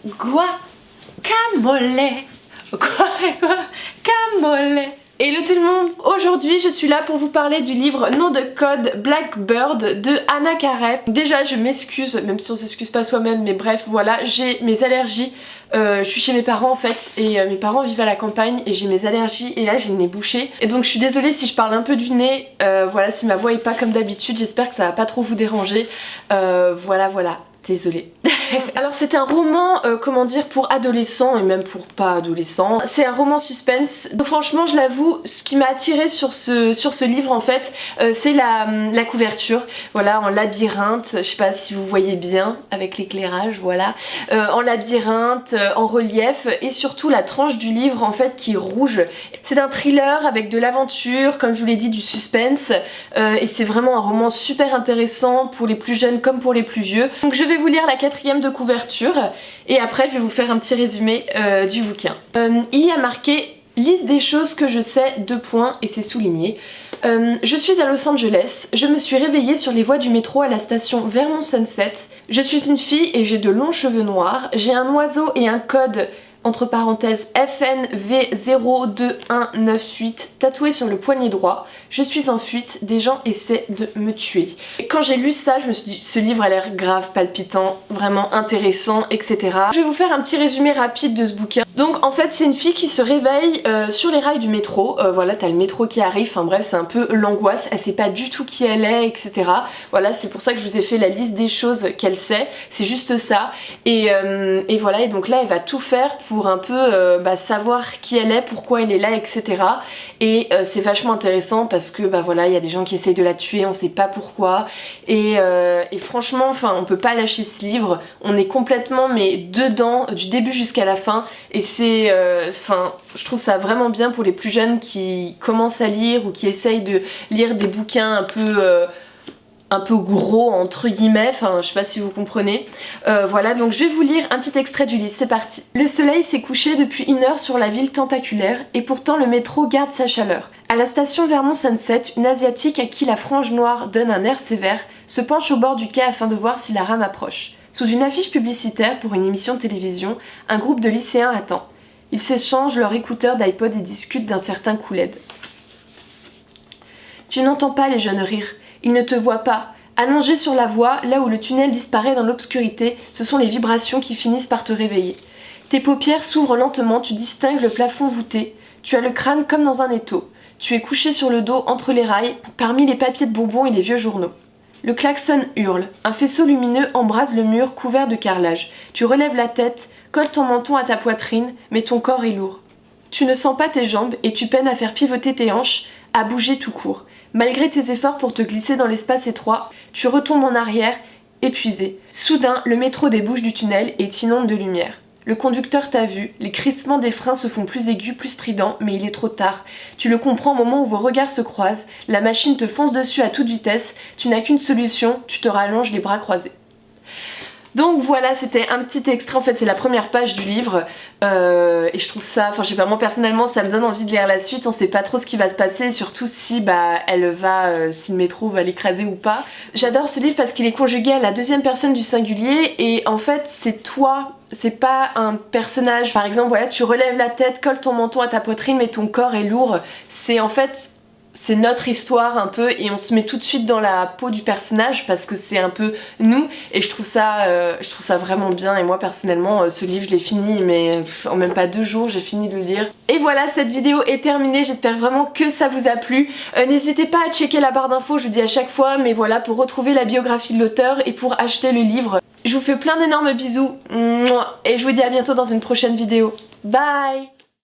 guacamole. Guacamole. Hello tout le monde, aujourd'hui je suis là pour vous parler du livre Nom de code Blackbird de Hannah Karay. Déjà je m'excuse, même si on s'excuse pas soi-même, mais bref voilà, j'ai mes allergies. Je suis chez mes parents en fait et mes parents vivent à la campagne et j'ai mes allergies et là j'ai le nez bouché. Et donc je suis désolée si je parle un peu du nez, voilà, si ma voix est pas comme d'habitude, j'espère que ça va pas trop vous déranger. Voilà, désolée. Alors c'était un roman, comment dire, pour adolescents et même pour pas adolescents. C'est un roman suspense. Donc franchement je l'avoue, ce qui m'a attirée sur ce livre en fait, c'est la couverture. Voilà, en labyrinthe, je sais pas si vous voyez bien avec l'éclairage, voilà. En labyrinthe, en relief et surtout la tranche du livre en fait qui est rouge. C'est un thriller avec de l'aventure, comme je vous l'ai dit, du suspense. Et c'est vraiment un roman super intéressant pour les plus jeunes comme pour les plus vieux. Donc je vais vous lire la 4e de couverture et après je vais vous faire un petit résumé du bouquin. Il y a marqué « Liste des choses que je sais, 2 points » et c'est souligné. Je suis à Los Angeles, je me suis réveillée sur les voies du métro à la station Vermont Sunset. Je suis une fille et j'ai de longs cheveux noirs, j'ai un oiseau et un code entre parenthèses FNV02198 tatoué sur le poignet droit. Je suis en fuite, des gens essaient de me tuer. Et quand j'ai lu ça, je me suis dit ce livre a l'air grave palpitant, vraiment intéressant, etc. Je vais vous faire un petit résumé rapide de ce bouquin. Donc en fait c'est une fille qui se réveille sur les rails du métro, voilà, t'as le métro qui arrive, enfin bref c'est un peu l'angoisse, elle sait pas du tout qui elle est, etc. Voilà, c'est pour ça que je vous ai fait la liste des choses qu'elle sait, c'est juste ça. Et voilà, et donc là elle va tout faire pour un peu savoir qui elle est, pourquoi elle est là, etc. Et c'est vachement intéressant parce que voilà, il y a des gens qui essayent de la tuer, on sait pas pourquoi. Et franchement, enfin on peut pas lâcher ce livre, on est complètement mais dedans du début jusqu'à la fin. Et c'est, je trouve ça vraiment bien pour les plus jeunes qui commencent à lire ou qui essayent de lire des bouquins un peu gros entre guillemets, enfin je sais pas si vous comprenez. Voilà, donc je vais vous lire un petit extrait du livre, c'est parti. Le soleil s'est couché depuis 1 heure sur la ville tentaculaire et pourtant le métro garde sa chaleur. À la station Vermont Sunset, une asiatique à qui la frange noire donne un air sévère se penche au bord du quai afin de voir si la rame approche. Sous une affiche publicitaire pour une émission de télévision, un groupe de lycéens attend. Ils s'échangent leurs écouteurs d'iPod et discutent d'un certain Kool-Aid. Tu n'entends pas les jeunes rire. Ils ne te voient pas. Allongé sur la voie, là où le tunnel disparaît dans l'obscurité, ce sont les vibrations qui finissent par te réveiller. Tes paupières s'ouvrent lentement, tu distingues le plafond voûté. Tu as le crâne comme dans un étau. Tu es couché sur le dos entre les rails, parmi les papiers de bonbons et les vieux journaux. Le klaxon hurle. Un faisceau lumineux embrase le mur couvert de carrelage. Tu relèves la tête, colles ton menton à ta poitrine, mais ton corps est lourd. Tu ne sens pas tes jambes et tu peines à faire pivoter tes hanches, à bouger tout court. Malgré tes efforts pour te glisser dans l'espace étroit, tu retombes en arrière, épuisé. Soudain, le métro débouche du tunnel et t'inonde de lumière. Le conducteur t'a vu, les crissements des freins se font plus aigus, plus stridents, mais il est trop tard. Tu le comprends au moment où vos regards se croisent, la machine te fonce dessus à toute vitesse, tu n'as qu'une solution, tu te rallonges les bras croisés. Donc voilà, c'était un petit extrait, en fait c'est la première page du livre et je trouve ça, enfin je sais pas, moi personnellement ça me donne envie de lire la suite, on sait pas trop ce qui va se passer, surtout si elle va, si le métro va l'écraser ou pas. J'adore ce livre parce qu'il est conjugué à la 2e personne du singulier et en fait c'est toi, c'est pas un personnage. Par exemple voilà, tu relèves la tête, colles ton menton à ta poitrine mais ton corps est lourd, c'est en fait... c'est notre histoire un peu et on se met tout de suite dans la peau du personnage parce que c'est un peu nous et je trouve ça vraiment bien. Et moi personnellement ce livre je l'ai fini mais en même pas 2 jours j'ai fini de le lire. Et voilà, cette vidéo est terminée, j'espère vraiment que ça vous a plu. N'hésitez pas à checker la barre d'infos, je le dis à chaque fois, mais voilà, pour retrouver la biographie de l'auteur et pour acheter le livre. Je vous fais plein d'énormes bisous et je vous dis à bientôt dans une prochaine vidéo. Bye.